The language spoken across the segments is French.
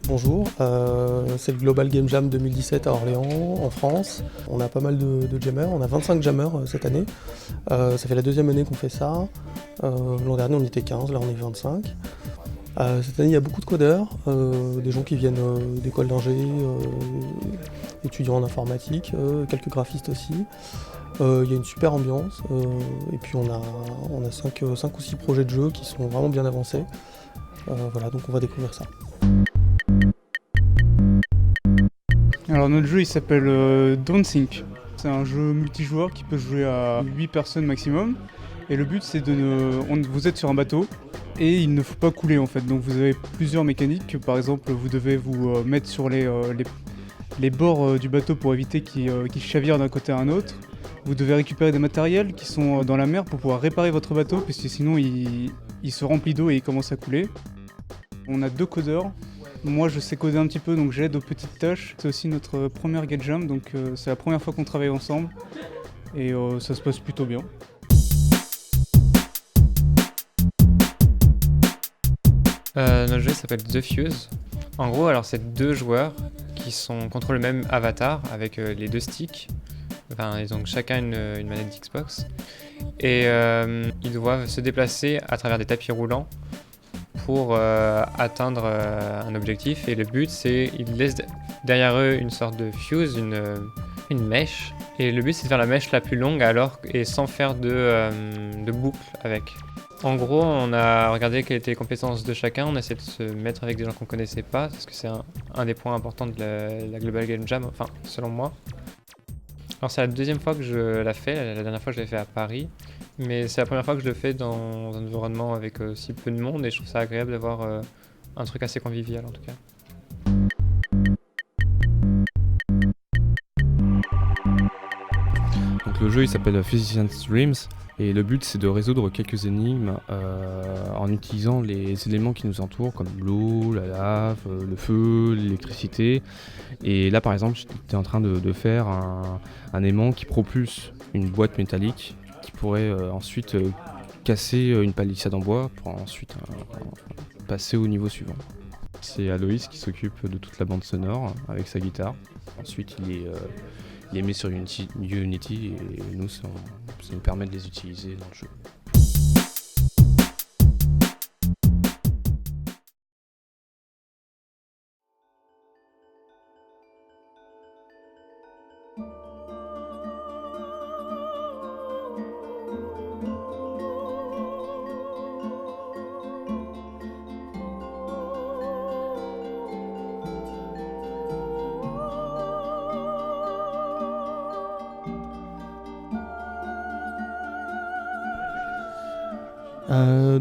Bonjour, c'est le Global Game Jam 2017 à Orléans, en France. On a pas mal de jammers, on a 25 jammers cette année. Ça fait la deuxième année qu'on fait ça. L'an dernier on était 15, là on est 25. Cette année il y a beaucoup de codeurs, des gens qui viennent d'écoles d'ingé, étudiants en informatique, quelques graphistes aussi. Il y a une super ambiance et puis on a 5 ou 6 projets de jeux qui sont vraiment bien avancés. Voilà, donc on va découvrir ça. Alors notre jeu il s'appelle Don't Think. C'est un jeu multijoueur qui peut jouer à 8 personnes maximum. Et le but c'est vous êtes sur un bateau et il ne faut pas couler en fait. Donc vous avez plusieurs mécaniques. Par exemple vous devez vous mettre sur les bords du bateau pour éviter qu'il chavire d'un côté à un autre. Vous devez récupérer des matériels qui sont dans la mer pour pouvoir réparer votre bateau parce que sinon il se remplit d'eau et il commence à couler. On a 2 codeurs. Moi je sais coder un petit peu donc j'aide aux petites tâches. C'est aussi notre première Game Jam donc c'est la première fois qu'on travaille ensemble et ça se passe plutôt bien. Notre jeu s'appelle The Fuse. En gros alors c'est 2 joueurs qui sont contre le même avatar avec les 2 sticks. Enfin ils ont chacun une manette d'Xbox et ils doivent se déplacer à travers des tapis roulants pour atteindre un objectif et le but c'est ils laissent derrière eux une sorte de fuse, une mèche et le but c'est de faire la mèche la plus longue et sans faire de boucle avec. En gros on a regardé quelles étaient les compétences de chacun, on a essayé de se mettre avec des gens qu'on connaissait pas parce que c'est un des points importants de la Global Game Jam, enfin selon moi. Alors c'est la deuxième fois que je la fais, la dernière fois je l'ai fait à Paris, mais c'est la première fois que je le fais dans un environnement avec si peu de monde et je trouve ça agréable d'avoir un truc assez convivial en tout cas. Donc le jeu il s'appelle Physician's Dreams et le but c'est de résoudre quelques énigmes en utilisant les éléments qui nous entourent comme l'eau, la lave, le feu, l'électricité. Et là par exemple j'étais en train de faire un aimant qui propulse une boîte métallique qui pourrait ensuite casser une palissade en bois pour ensuite passer au niveau suivant. C'est Aloïs qui s'occupe de toute la bande sonore avec sa guitare. Ensuite il est mis sur Unity et nous ça nous permet de les utiliser dans le jeu.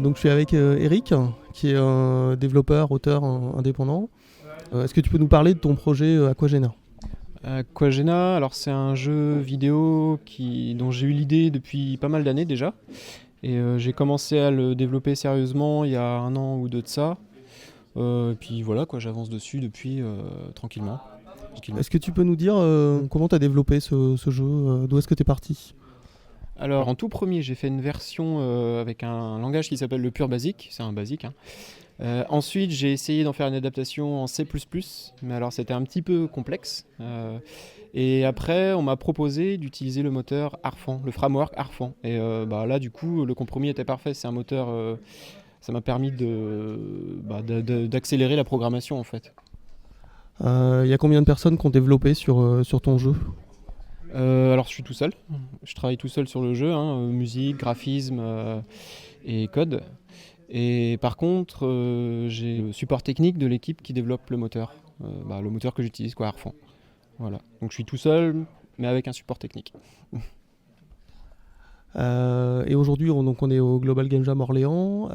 Donc je suis avec Eric, qui est un développeur, auteur indépendant. Est-ce que tu peux nous parler de ton projet Aquagena ? Aquagena, alors c'est un jeu vidéo dont j'ai eu l'idée depuis pas mal d'années déjà. Et j'ai commencé à le développer sérieusement il y a 1 an ou 2 de ça. Et puis voilà, j'avance dessus depuis tranquillement. Est-ce que tu peux nous dire comment tu as développé ce jeu ? D'où est-ce que tu es parti ? Alors en tout premier, j'ai fait une version avec un langage qui s'appelle le pur basic, c'est un basique. Ensuite, j'ai essayé d'en faire une adaptation en C++, mais alors c'était un petit peu complexe. Et après, on m'a proposé d'utiliser le moteur Arfan, le framework Arfan. Et là, du coup, le compromis était parfait. C'est un moteur, ça m'a permis d'accélérer la programmation en fait. Y a combien de personnes qui ont développé sur ton jeu ? Alors je suis tout seul, je travaille tout seul sur le jeu, musique, graphisme et code. Et par contre, j'ai le support technique de l'équipe qui développe le moteur que j'utilise, Arfan. Voilà. Donc je suis tout seul, mais avec un support technique. Et aujourd'hui, on est au Global Game Jam Orléans.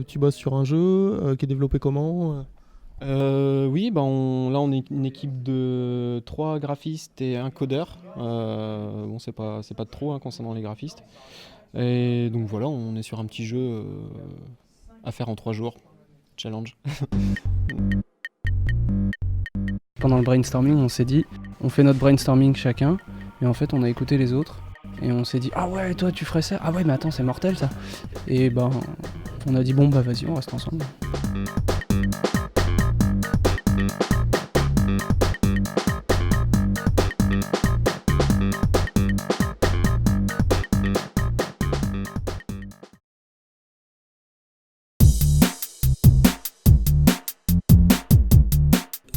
Tu bosses sur un jeu qui est développé comment ? Oui, on est une équipe de 3 graphistes et 1 codeur. C'est pas de trop concernant les graphistes. Et donc voilà, on est sur un petit jeu à faire en 3 jours. Challenge. Pendant le brainstorming, on s'est dit, on fait notre brainstorming chacun, et en fait on a écouté les autres, et on s'est dit, ah ouais, toi tu ferais ça, ah ouais mais attends c'est mortel ça. Et on a dit bon vas-y on reste ensemble.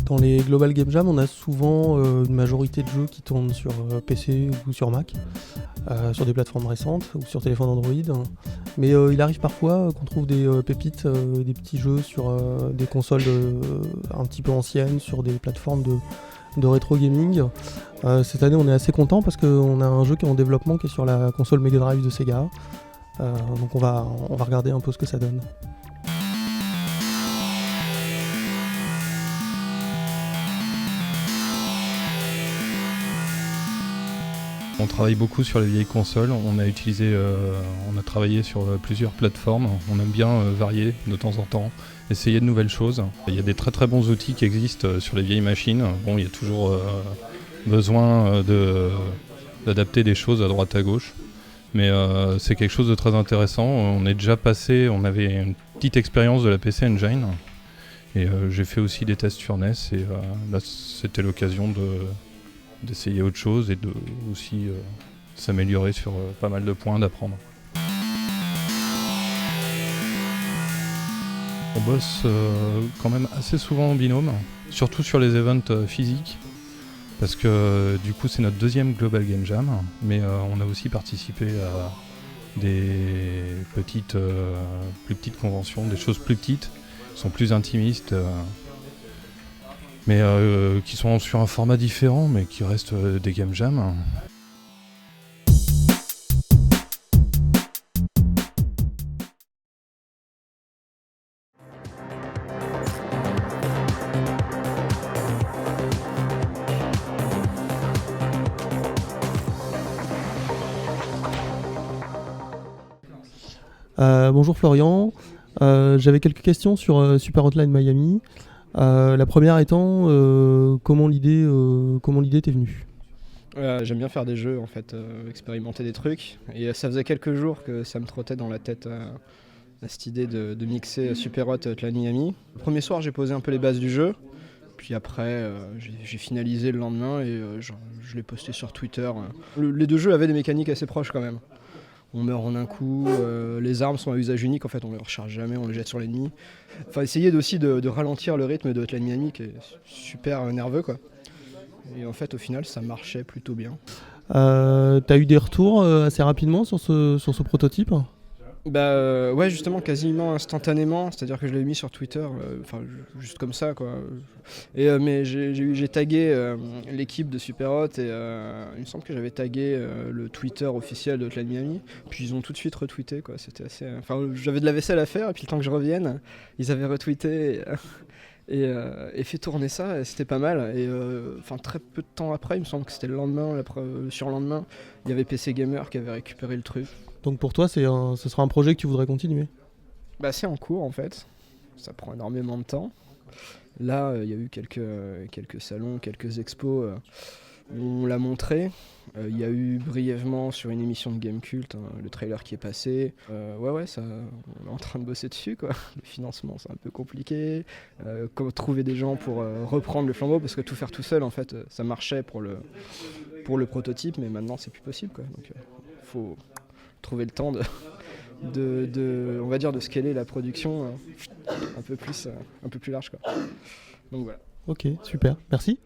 Dans les Global Game Jam, on a souvent une majorité de jeux qui tournent sur PC ou sur Mac, sur des plateformes récentes ou sur téléphone Android. Mais il arrive parfois qu'on trouve des pépites, des petits jeux sur des consoles un petit peu anciennes, sur des plateformes de rétro gaming. Cette année, on est assez content parce qu'on a un jeu qui est en développement qui est sur la console Mega Drive de Sega. Donc on va regarder un peu ce que ça donne. On travaille beaucoup sur les vieilles consoles, on a travaillé sur plusieurs plateformes, on aime bien varier de temps en temps, essayer de nouvelles choses. Il y a des très très bons outils qui existent sur les vieilles machines. Bon, il y a toujours besoin d'adapter des choses à droite à gauche, mais c'est quelque chose de très intéressant. On avait une petite expérience de la PC Engine, et j'ai fait aussi des tests sur NES, et là c'était l'occasion d'essayer autre chose et de aussi s'améliorer sur pas mal de points, d'apprendre. On bosse quand même assez souvent en binôme, surtout sur les events physiques, parce que du coup c'est notre deuxième Global Game Jam, mais on a aussi participé à des plus petites conventions, des choses plus petites, qui sont plus intimistes, mais qui sont sur un format différent, mais qui restent des game jams. Bonjour Florian, j'avais quelques questions sur Super Hotline Miami. La première étant, comment l'idée t'est venue ? J'aime bien faire des jeux, en fait, expérimenter des trucs. Et ça faisait quelques jours que ça me trottait dans la tête cette idée de mixer Super Hotline Miami. Le premier soir, j'ai posé un peu les bases du jeu. Puis après, j'ai finalisé le lendemain et je l'ai posté sur Twitter. Les deux jeux avaient des mécaniques assez proches quand même. On meurt en un coup, les armes sont à usage unique, en fait on les recharge jamais, on les jette sur l'ennemi. Enfin essayer aussi de ralentir le rythme de Hotline Miami qui est super nerveux quoi. Et en fait au final ça marchait plutôt bien. T'as eu des retours assez rapidement sur ce prototype ? Ouais justement quasiment instantanément, c'est-à-dire que je l'ai mis sur Twitter, juste comme ça quoi. Et mais j'ai tagué l'équipe de Superhot et il me semble que j'avais tagué le Twitter officiel de Hotline Miami, puis ils ont tout de suite retweeté quoi. C'était assez, j'avais de la vaisselle à faire et puis le temps que je revienne, ils avaient retweeté et fait tourner ça et c'était pas mal. Et très peu de temps après, il me semble que c'était le lendemain, le surlendemain, il y avait PC Gamer qui avait récupéré le truc. Donc pour toi, ce sera un projet que tu voudrais continuer ? C'est en cours en fait, ça prend énormément de temps. Là, il y a eu quelques salons, quelques expos où on l'a montré. Il y a eu brièvement sur une émission de Gamecult le trailer qui est passé. Ça, on est en train de bosser dessus quoi. Le financement c'est un peu compliqué. Trouver des gens pour reprendre le flambeau, parce que tout faire tout seul en fait, ça marchait pour le prototype, mais maintenant c'est plus possible quoi. Donc faut trouver le temps on va dire de scaler la production un peu plus large quoi. Donc voilà. Ok, super, merci.